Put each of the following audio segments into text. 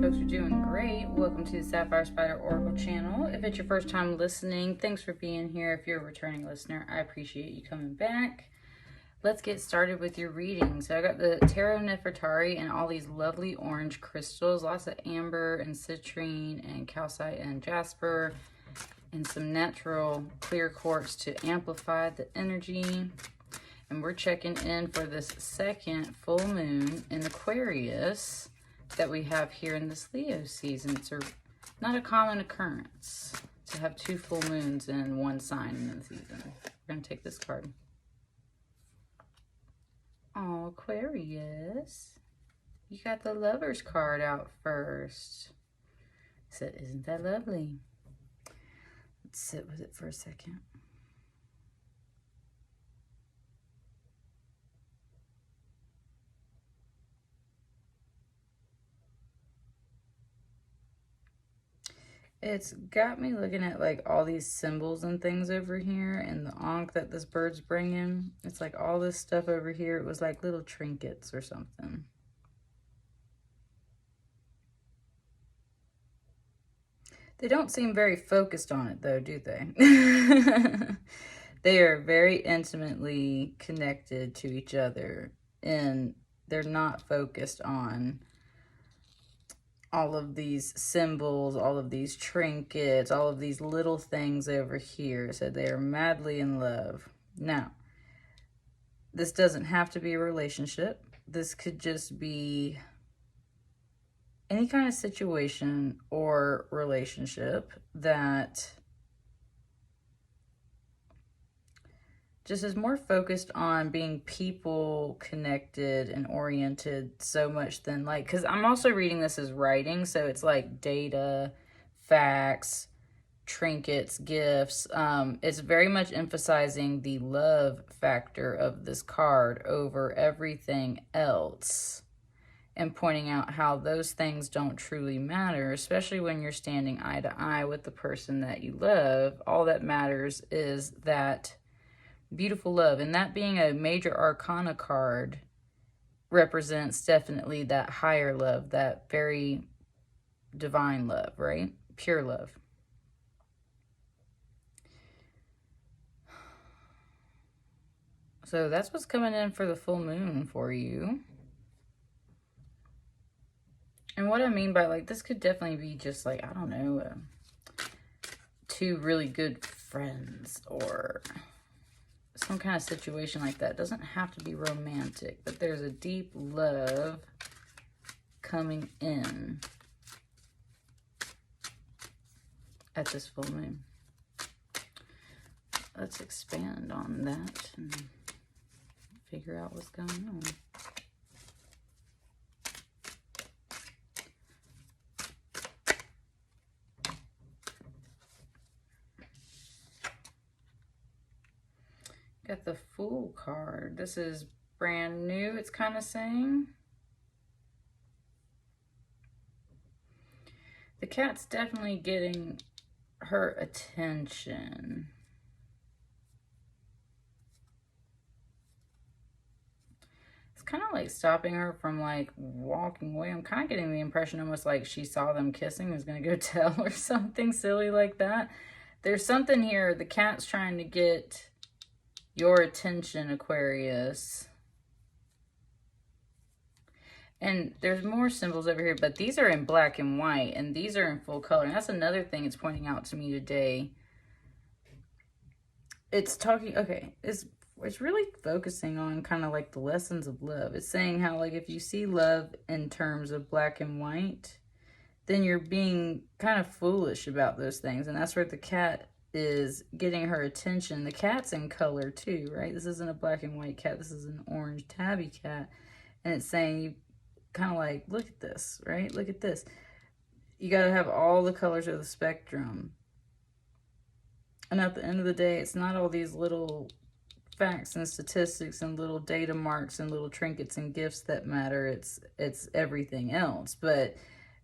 folks are doing great. Welcome to the Sapphire Spider Oracle channel. If it's your first time listening, thanks for being here. If you're a returning listener, I appreciate you coming back. Let's get started with your reading. So I got the Tarot Nefertari and all these lovely orange crystals, lots of amber and citrine and calcite and jasper, and some natural clear quartz to amplify the energy. And we're checking in for this second full moon in Aquarius that we have here in this Leo season. It's not a common occurrence to have two full moons in one sign in the season. We're going to take this card. Oh, Aquarius. You got the Lover's card out first. So isn't that lovely? Let's sit with it for a second. It's got me looking at like all these symbols and things over here and the ankh that this bird's bringing. It's like all this stuff over here. It was like little trinkets or something. They don't seem very focused on it though, do they? They are very intimately connected to each other and they're not focused on all of these symbols, all of these trinkets, all of these little things over here. So they are madly in love. Now, this doesn't have to be a relationship. This could just be any kind of situation or relationship that just is more focused on being people connected and oriented so much than like, because I'm also reading this as writing, so it's like data, facts, trinkets, gifts. It's very much emphasizing the love factor of this card over everything else and pointing out how those things don't truly matter, especially when you're standing eye to eye with the person that you love. All that matters is that beautiful love, and that being a major arcana card represents definitely that higher love, that very divine love, right? Pure love. So that's what's coming in for the full moon for you. And what I mean by like, this could definitely be just like, I don't know, two really good friends or some kind of situation like that. It doesn't have to be romantic, but there's a deep love coming in at this full moon. Let's expand on that and figure out what's going on. Got the Fool card. This is brand new, it's kind of saying. The cat's definitely getting her attention. It's kind of like stopping her from like walking away. I'm kind of getting the impression almost like she saw them kissing, is going to go tell or something silly like that. There's something here. The cat's trying to get your attention, Aquarius. And there's more symbols over here, but these are in black and white, and these are in full color. And that's another thing it's pointing out to me today. It's talking, okay, it's really focusing on kind of like the lessons of love. It's saying how like if you see love in terms of black and white, then you're being kind of foolish about those things. And that's where the cat is getting her attention. The cat's in color too, right? This isn't a black and white cat. This is an orange tabby cat. And it's saying you kind of like, look at this, right? Look at this. You got to have all the colors of the spectrum. And at the end of the day, it's not all these little facts and statistics and little data marks and little trinkets and gifts that matter. It's everything else. But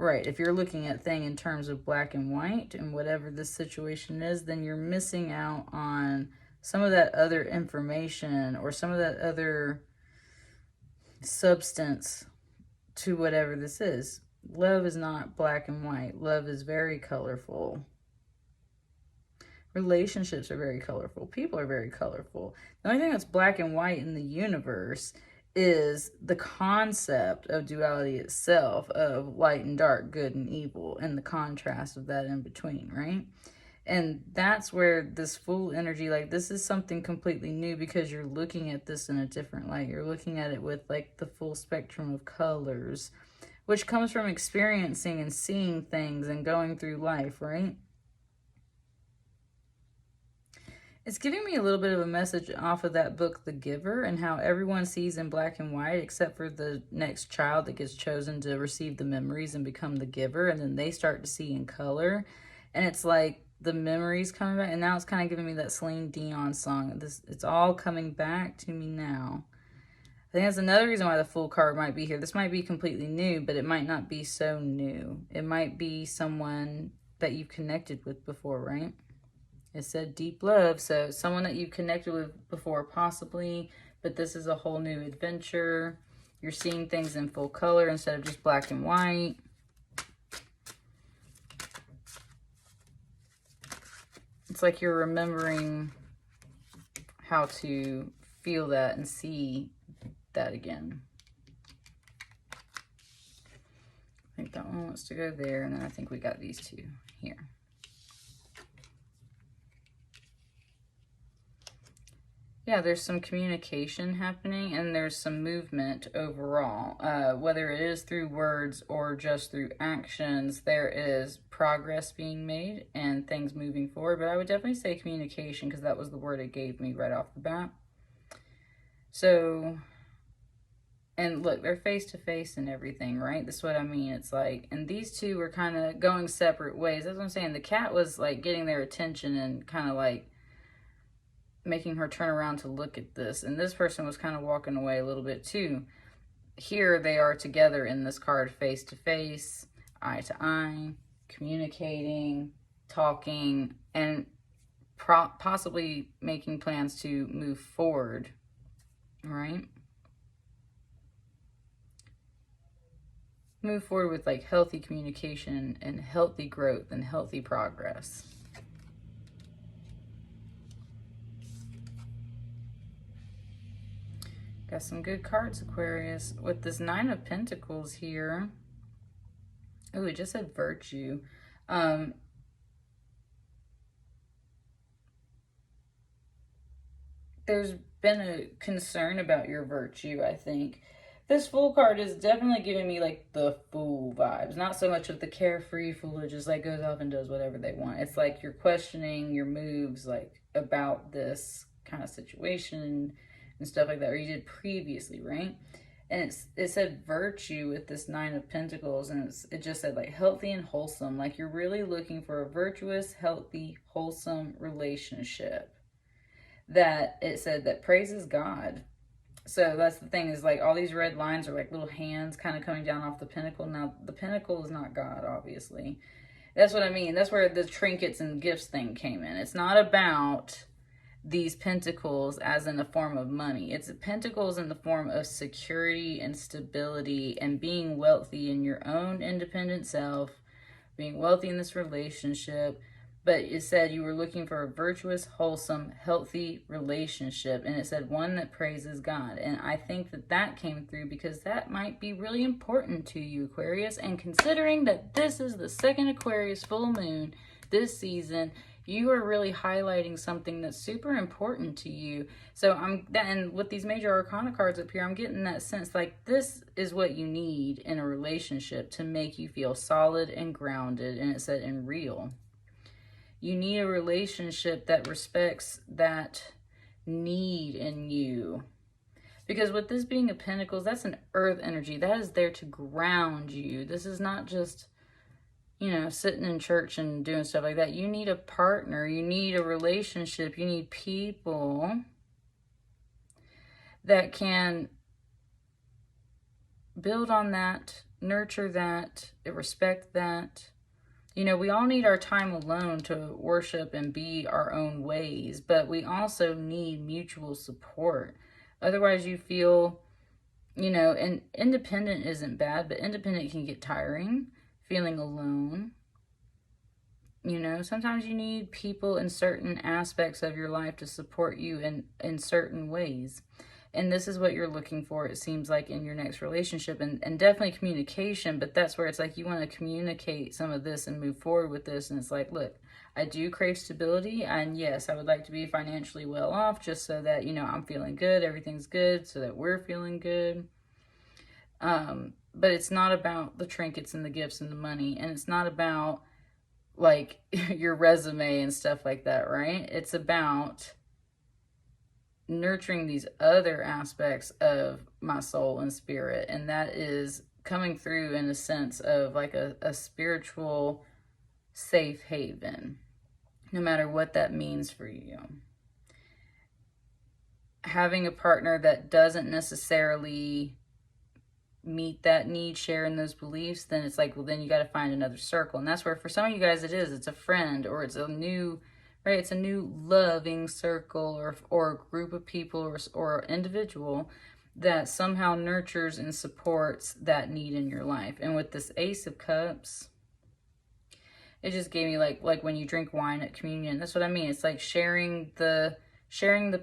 right, if you're looking at things in terms of black and white and whatever this situation is, then you're missing out on some of that other information or some of that other substance to whatever this is. Love is not black and white. Love is very colorful. Relationships are very colorful. People are very colorful. The only thing that's black and white in the universe is the concept of duality itself, of light and dark, good and evil, and the contrast of that in between, right? And that's where this full energy, like, this is something completely new because you're looking at this in a different light. You're looking at it with, like, the full spectrum of colors, which comes from experiencing and seeing things and going through life, right? It's giving me a little bit of a message off of that book, The Giver, and how everyone sees in black and white except for the next child that gets chosen to receive the memories and become the giver, and then they start to see in color. And it's like the memories coming back, and now it's kind of giving me that Celine Dion song. It's all coming back to me now. I think that's another reason why the Fool card might be here. This might be completely new, but it might not be so new. It might be someone that you've connected with before, right? It said deep love, so someone that you've connected with before possibly, but this is a whole new adventure. You're seeing things in full color instead of just black and white. It's like you're remembering how to feel that and see that again. I think that one wants to go there, and then I think we got these two here. Yeah, there's some communication happening, and there's some movement overall. Whether it is through words or just through actions, there is progress being made and things moving forward. But I would definitely say communication, because that was the word it gave me right off the bat. So, and look, they're face to face and everything, right? That's what I mean. It's like, and these two were kind of going separate ways. That's what I'm saying. The cat was like getting their attention and kind of like making her turn around to look at this, and this person was kind of walking away a little bit too. Here they are together in this card, face to face, eye to eye, communicating, talking, and possibly making plans to move forward, right? Move forward with like healthy communication and healthy growth and healthy progress. Got some good cards, Aquarius. With this Nine of Pentacles here. Oh, it just said virtue. There's been a concern about your virtue, I think. This Fool card is definitely giving me like the Fool vibes. Not so much of the carefree Fool who just like goes off and does whatever they want. It's like you're questioning your moves like about this kind of situation and stuff like that, or you did previously, right? And it said virtue with this Nine of Pentacles, and it just said like healthy and wholesome. Like you're really looking for a virtuous, healthy, wholesome relationship that it said that praises God. So that's the thing, is like all these red lines are like little hands kind of coming down off the pentacle. Now the pentacle is not God, obviously. That's what I mean. That's where the trinkets and gifts thing came in. It's not about these pentacles as in the form of money. It's pentacles in the form of security and stability and being wealthy in your own independent self, being wealthy in this relationship. But it said you were looking for a virtuous, wholesome, healthy relationship, and it said one that praises God. And I think that that came through because that might be really important to you, Aquarius. And considering that this is the second Aquarius full moon this season, you are really highlighting something that's super important to you. So and with these major arcana cards up here, I'm getting that sense like this is what you need in a relationship to make you feel solid and grounded. And it said and real. You need a relationship that respects that need in you. Because with this being a Pentacles, that's an earth energy. That is there to ground you. This is not just, you know, sitting in church and doing stuff like that. You need a partner. You need a relationship. You need people that can build on that, nurture that, respect that. You know, we all need our time alone to worship and be our own ways, but we also need mutual support. Otherwise, you feel, you know, and independent isn't bad, but independent can get tiring, feeling alone. You know, sometimes you need people in certain aspects of your life to support you in certain ways. And this is what you're looking for, it seems like, in your next relationship. And definitely communication, but that's where it's like you want to communicate some of this and move forward with this. And it's like, look, I do crave stability. And yes, I would like to be financially well off just so that, you know, I'm feeling good, everything's good, so that we're feeling good. But it's not about the trinkets and the gifts and the money. And it's not about like your resume and stuff like that, right? It's about nurturing these other aspects of my soul and spirit, and that is coming through in a sense of like a spiritual safe haven, no matter what that means for you. Having a partner that doesn't necessarily meet that need, sharing those beliefs, then it's like, well, then you got to find another circle. And that's where for some of you guys it's a friend, or it's a new, right, it's a new loving circle, or a group of people, or individual that somehow nurtures and supports that need in your life. And with this Ace of Cups, it just gave me like when you drink wine at communion. That's what I mean. It's like sharing the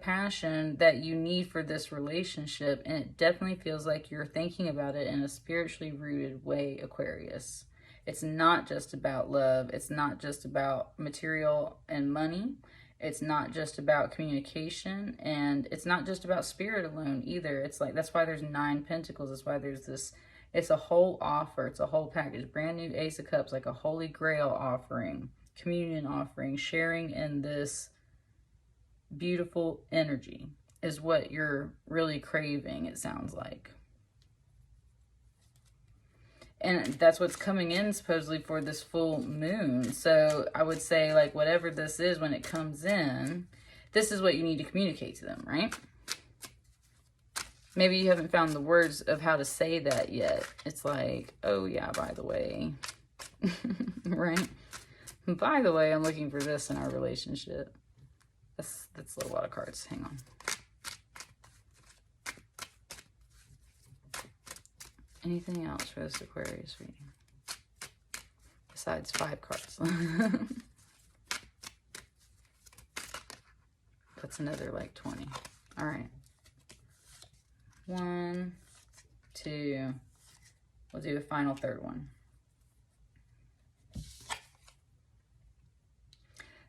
passion that you need for this relationship. And it definitely feels like you're thinking about it in a spiritually rooted way, Aquarius. It's not just about love. It's not just about material and money. It's not just about communication. And it's not just about spirit alone either. It's like, that's why there's 9 Pentacles. That's why there's this, it's a whole offer. It's a whole package. Brand new Ace of Cups, like a Holy Grail offering, communion offering, sharing in this beautiful energy is what you're really craving, it sounds like. And that's what's coming in supposedly for this full moon. So I would say, like, whatever this is, when it comes in, this is what you need to communicate to them, right? Maybe you haven't found the words of how to say that yet. It's like, oh yeah, by the way, right? By the way, I'm looking for this in our relationship. That's a lot of cards. Hang on. Anything else for this Aquarius reading? Besides 5 cards. That's another like 20. All right. 1, 2. We'll do a final third one.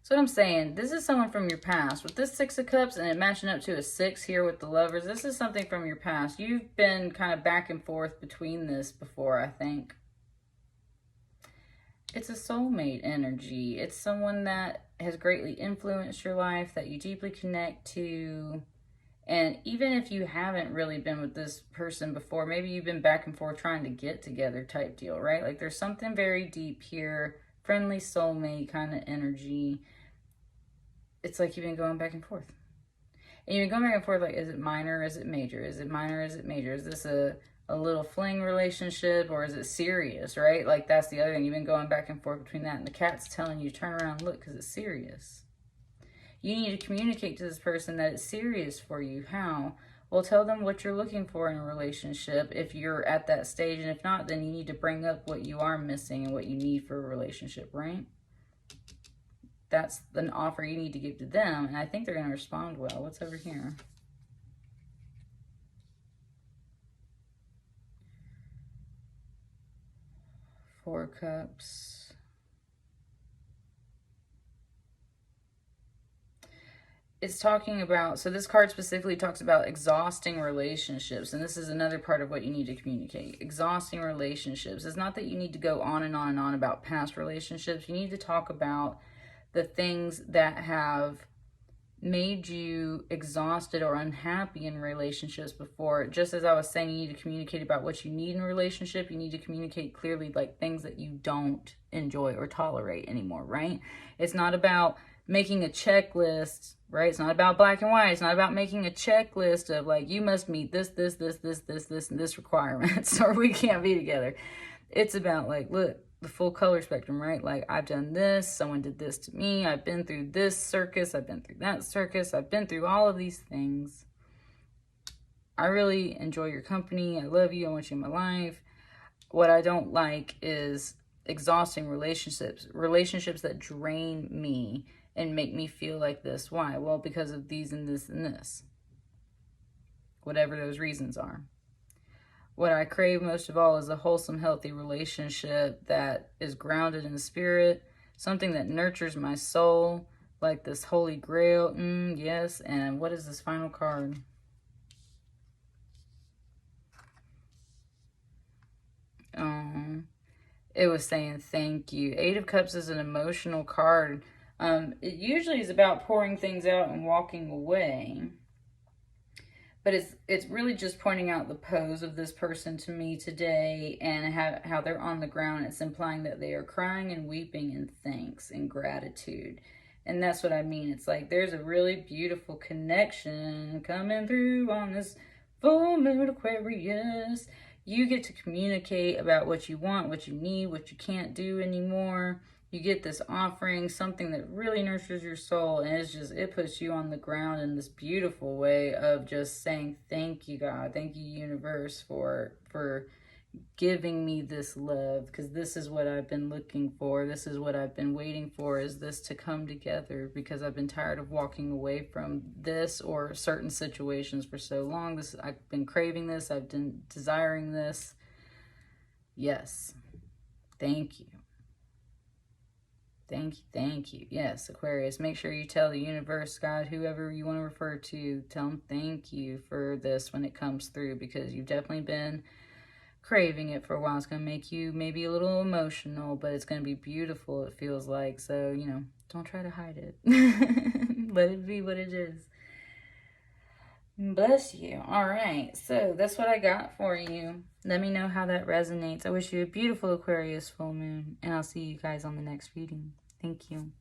So what I'm saying, this is someone from your past. With this 6 of Cups and it matching up to a 6 here with the Lovers, this is something from your past. You've been kind of back and forth between this before, I think. It's a soulmate energy. It's someone that has greatly influenced your life, that you deeply connect to. And even if you haven't really been with this person before, maybe you've been back and forth trying to get together type deal, right? Like there's something very deep here, friendly soulmate kind of energy. It's like you've been going back and forth. And you've been going back and forth like, is it minor, is it major? Is it minor, is it major? Is this a little fling relationship, or is it serious, right? Like that's the other thing. You've been going back and forth between that, and the cat's telling you, turn around, look, because it's serious. You need to communicate to this person that it's serious for you. How? Well, tell them what you're looking for in a relationship if you're at that stage. And if not, then you need to bring up what you are missing and what you need for a relationship, right? That's an offer you need to give to them. And I think they're going to respond well. What's over here? Four Cups. It's talking about, so this card specifically talks about exhausting relationships. And this is another part of what you need to communicate. Exhausting relationships. It's not that you need to go on and on and on about past relationships. You need to talk about the things that have made you exhausted or unhappy in relationships before. Just as I was saying, you need to communicate about what you need in a relationship. You need to communicate clearly, like things that you don't enjoy or tolerate anymore, right? It's not about making a checklist, right? It's not about black and white. It's not about making a checklist of like, you must meet this, and this requirements, or we can't be together. It's about like, look, the full color spectrum, right? Like, I've done this, someone did this to me, I've been through this circus, I've been through that circus, I've been through all of these things. I really enjoy your company. I love you. I want you in my life. What I don't like is exhausting relationships that drain me and make me feel like this. Why? Well, because of these and this and this. Whatever those reasons are. What I crave most of all is a wholesome, healthy relationship that is grounded in the spirit, something that nurtures my soul, like this holy grail. Yes. And what is this final card? It was saying thank you. Eight of Cups is an emotional card. It usually is about pouring things out and walking away. But it's really just pointing out the pose of this person to me today and how they're on the ground. It's implying that they are crying and weeping in thanks and gratitude. And that's what I mean. It's like there's a really beautiful connection coming through on this full moon, Aquarius. You get to communicate about what you want, what you need, what you can't do anymore. You get this offering, something that really nurtures your soul, and it puts you on the ground in this beautiful way of just saying, thank you, God, thank you, universe, for giving me this love, because this is what I've been looking for. This is what I've been waiting for, is this to come together, because I've been tired of walking away from this or certain situations for so long. I've been craving this. I've been desiring this. Yes. Thank you. Thank you, thank you. Yes, Aquarius, make sure you tell the universe, God, whoever you want to refer to, tell them thank you for this when it comes through, because you've definitely been craving it for a while. It's going to make you maybe a little emotional, but it's going to be beautiful, it feels like. So, you know, don't try to hide it. Let it be what it is. Bless you. All right, so that's what I got for you. Let me know how that resonates. I wish you a beautiful Aquarius full moon, and I'll see you guys on the next reading. Thank you.